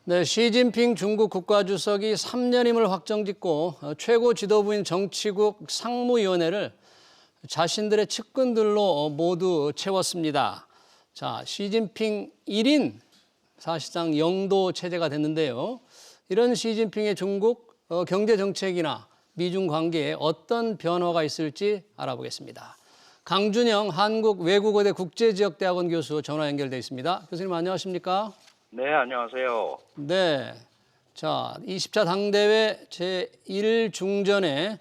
네, 시진핑 중국 국가주석이 3년임을 확정짓고 최고 지도부인 정치국 상무위원회를 자신들의 측근들로 모두 채웠습니다. 자, 시진핑 1인 사실상 영도 체제가 됐는데요. 이런 시진핑의 중국 경제 정책이나 미중 관계에 어떤 변화가 있을지 알아보겠습니다. 강준영 한국외국어대 국제지역대학원 교수 전화 연결돼 있습니다. 교수님 안녕하십니까? 네, 안녕하세요. 네. 자, 20차 당대회 제1중전에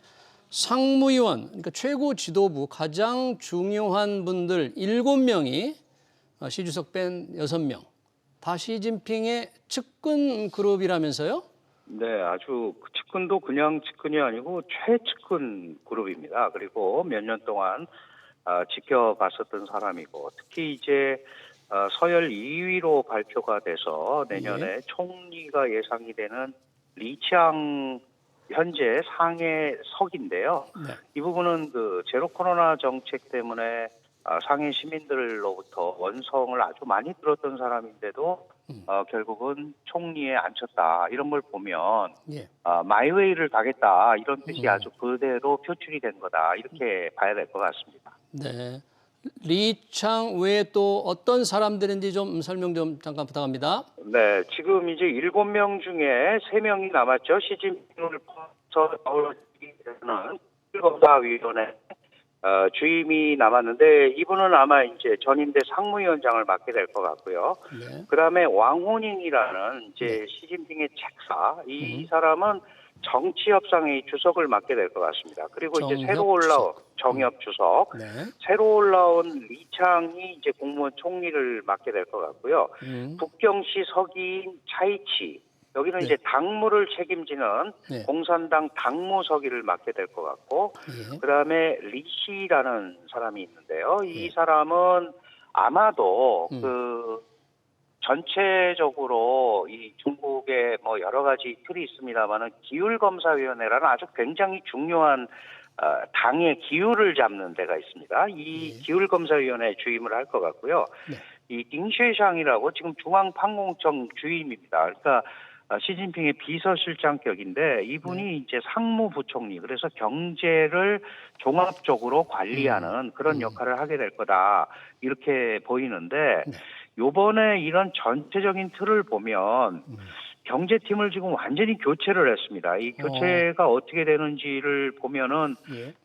상무위원, 그러니까 최고 지도부 가장 중요한 분들 7명이 시 주석 뺀 6명. 다 시진핑의 측근 그룹이라면서요? 네, 아주 측근도 그냥 측근이 아니고 최측근 그룹입니다. 그리고 몇 년 동안 지켜봤었던 사람이고, 특히 이제 서열 2위로 발표가 돼서 내년에 총리가 예상이 되는 리치앙 현재 상해석인데요. 네. 이 부분은 그 제로 코로나 정책 때문에 상해 시민들로부터 원성을 아주 많이 들었던 사람인데도 결국은 총리에 앉혔다. 이런 걸 보면 예. 마이웨이를 가겠다. 이런 뜻이 아주 그대로 표출이 된 거다. 이렇게 봐야 될 것 같습니다. 네. 리창 외에 또 어떤 사람들인지 좀 설명 좀 잠깐 부탁합니다. 네, 지금 이제 7명 중에 3명이 남았죠. 시진핑을 포함해서 어우러지기 되는 실검사위원회 주임이 남았는데 이분은 아마 이제 전임대 상무위원장을 맡게 될 것 같고요. 네. 그다음에 왕호닝이라는 이제 시진핑의 책사 이 사람은 정치협상회의 주석을 맡게 될 것 같습니다. 그리고 이제 새로 올라온 정협 주석, 네. 새로 올라온 리창이 이제 국무원 총리를 맡게 될 것 같고요. 북경시 서기인 차이치 여기는 이제 당무를 책임지는 공산당 당무서기를 맡게 될 것 같고, 그다음에 리시라는 사람이 있는데요. 이 사람은 아마도 그 전체적으로 이 중국의 뭐 여러 가지 틀이 있습니다만은 기율검사위원회라는 아주 굉장히 중요한 당의 기율을 잡는 데가 있습니다. 이 기율검사위원회 주임을 할 것 같고요. 이 딩쉐샹이라고 지금 중앙판공청 주임입니다. 그러니까 시진핑의 비서실장격인데 이분이 이제 상무부총리, 그래서 경제를 종합적으로 관리하는 그런 역할을 하게 될 거다 이렇게 보이는데, 요번에 이런 전체적인 틀을 보면 경제팀을 지금 완전히 교체를 했습니다. 이 교체가 어떻게 되는지를 보면은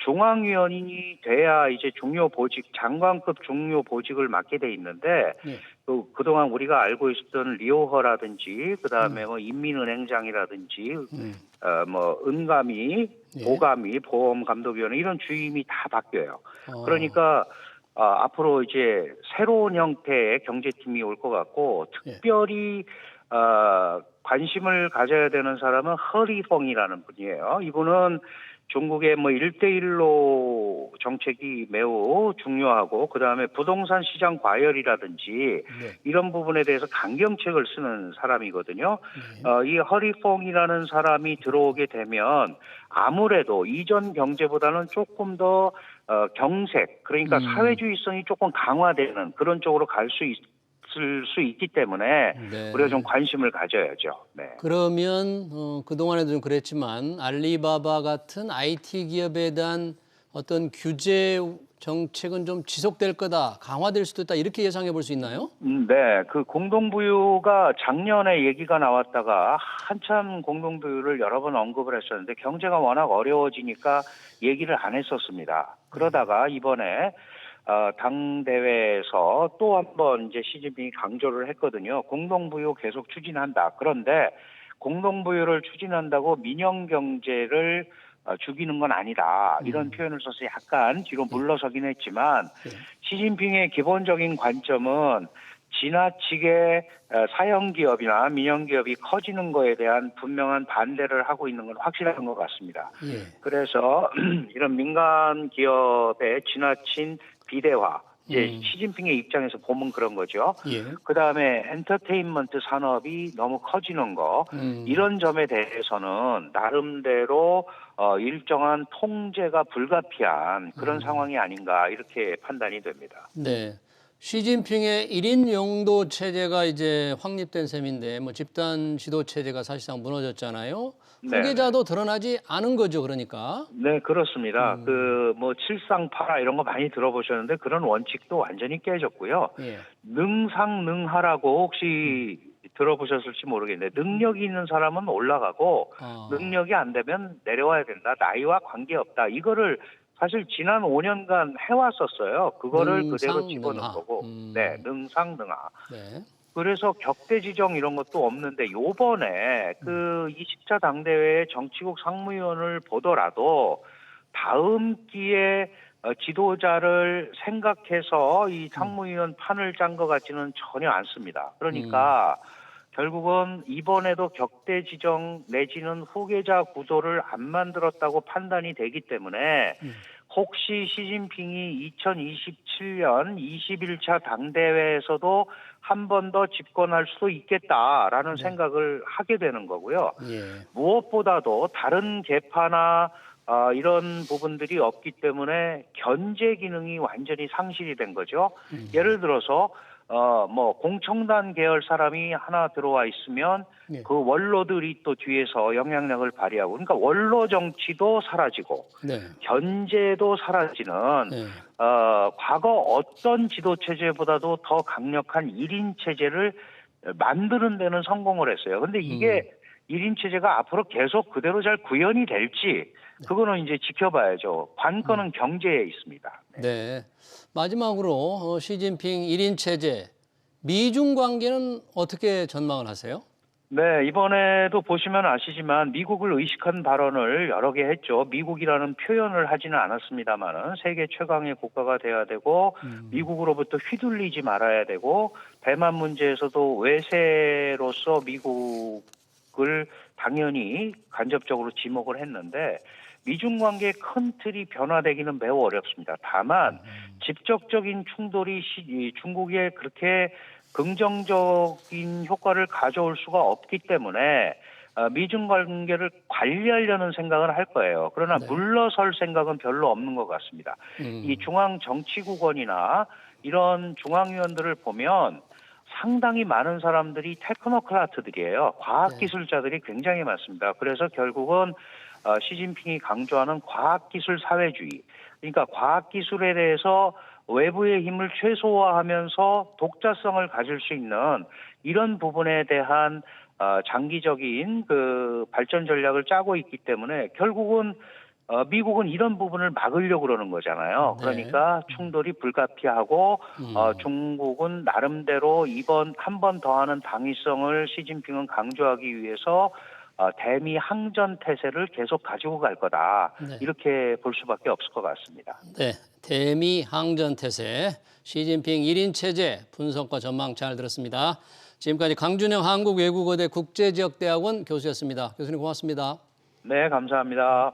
중앙위원이 돼야 이제 중요 보직, 장관급 중요 보직을 맡게 돼 있는데, 또 그동안 우리가 알고 있었던 리오허라든지 그다음에 뭐 인민은행장이라든지 뭐 은감이, 보감이, 보험감독위원회 이런 주임이 다 바뀌어요. 그러니까 앞으로 이제 새로운 형태의 경제팀이 올 것 같고, 특별히 관심을 가져야 되는 사람은 허리펑이라는 분이에요. 이분은 중국의 뭐 1대1로 정책이 매우 중요하고, 그다음에 부동산 시장 과열이라든지 이런 부분에 대해서 강경책을 쓰는 사람이거든요. 이 허리펑이라는 사람이 들어오게 되면 아무래도 이전 경제보다는 조금 더 경색, 그러니까 사회주의성이 조금 강화되는 그런 쪽으로 갈 수 있기 때문에 우리가 좀 관심을 가져야죠. 네. 그러면 그동안에도 좀 그랬지만 알리바바 같은 IT 기업에 대한 어떤 규제 정책은 좀 지속될 거다, 강화될 수도 있다, 이렇게 예상해 볼 수 있나요? 네, 그 공동부유가 작년에 얘기가 나왔다가 한참 공동부유를 여러 번 언급을 했었는데 경제가 워낙 어려워지니까 얘기를 안 했었습니다. 그러다가 이번에 당대회에서 또 한 번 이제 시진핑이 강조를 했거든요. 공동부유 계속 추진한다. 그런데 공동부유를 추진한다고 민영경제를 죽이는 건 아니다. 이런 표현을 써서 약간 뒤로 물러서긴 했지만, 시진핑의 기본적인 관점은 지나치게 사형기업이나 민영기업이 커지는 거에 대한 분명한 반대를 하고 있는 건 확실한 것 같습니다. 그래서 이런 민간 기업의 지나친 비대화, 이제 시진핑의 입장에서 보면 그런 거죠. 그다음에 엔터테인먼트 산업이 너무 커지는 거, 이런 점에 대해서는 나름대로 일정한 통제가 불가피한 그런 상황이 아닌가 이렇게 판단이 됩니다. 네. 시진핑의 1인 영도 체제가 이제 확립된 셈인데 뭐 집단 지도 체제가 사실상 무너졌잖아요. 네. 후계자도 드러나지 않은 거죠, 그러니까. 네, 그렇습니다. 그 뭐 칠상파라 이런 거 많이 들어보셨는데 그런 원칙도 완전히 깨졌고요. 예. 능상능하라고 혹시 들어보셨을지 모르겠는데 능력이 있는 사람은 올라가고 능력이 안 되면 내려와야 된다. 나이와 관계없다. 이거를 사실 지난 5년간 해왔었어요. 그거를 그대로 능상, 집어넣은 능하. 거고. 네, 능상능하. 네. 그래서 격대 지정 이런 것도 없는데 요번에 그 20차 당대회 정치국 상무위원을 보더라도 다음 기회 지도자를 생각해서 이 상무위원 판을 짠 것 같지는 전혀 않습니다. 그러니까 결국은 이번에도 격대 지정 내지는 후계자 구도를 안 만들었다고 판단이 되기 때문에 혹시 시진핑이 2027년 21차 당대회에서도 한 번 더 집권할 수도 있겠다라는 생각을 하게 되는 거고요. 예. 무엇보다도 다른 계파나 이런 부분들이 없기 때문에 견제 기능이 완전히 상실이 된 거죠. 예를 들어서 뭐 공청단 계열 사람이 하나 들어와 있으면 예. 그 원로들이 또 뒤에서 영향력을 발휘하고 그러니까 원로 정치도 사라지고 네. 견제도 사라지는 네. 과거 어떤 지도 체제보다도 더 강력한 1인 체제를 만드는 데는 성공을 했어요. 근데 이게 1인 체제가 앞으로 계속 그대로 잘 구현이 될지 그거는 이제 지켜봐야죠. 관건은 경제에 있습니다. 네. 마지막으로 시진핑 1인 체제, 미중 관계는 어떻게 전망을 하세요? 네, 이번에도 보시면 아시지만 미국을 의식한 발언을 여러 개 했죠. 미국이라는 표현을 하지는 않았습니다만은 세계 최강의 국가가 돼야 되고 미국으로부터 휘둘리지 말아야 되고 대만 문제에서도 외세로서 미국을 당연히 간접적으로 지목을 했는데 미중 관계의 큰 틀이 변화되기는 매우 어렵습니다. 다만 직접적인 충돌이 중국에 그렇게 긍정적인 효과를 가져올 수가 없기 때문에 미중 관계를 관리하려는 생각을 할 거예요. 그러나 네. 물러설 생각은 별로 없는 것 같습니다. 이 중앙정치국원이나 이런 중앙위원들을 보면 상당히 많은 사람들이 테크노크라트들이에요. 과학기술자들이 굉장히 많습니다. 그래서 결국은 시진핑이 강조하는 과학기술 사회주의. 그러니까 과학기술에 대해서 외부의 힘을 최소화하면서 독자성을 가질 수 있는 이런 부분에 대한 장기적인 그 발전 전략을 짜고 있기 때문에 결국은 미국은 이런 부분을 막으려고 그러는 거잖아요. 네. 그러니까 충돌이 불가피하고 중국은 나름대로 이번 한 번 더 하는 당위성을 시진핑은 강조하기 위해서 대미 항전 태세를 계속 가지고 갈 거다. 네. 이렇게 볼 수밖에 없을 것 같습니다. 네. 대미 항전 태세, 시진핑 1인 체제 분석과 전망 잘 들었습니다. 지금까지 강준영 한국외국어대 국제지역대학원 교수였습니다. 교수님 고맙습니다. 네, 감사합니다.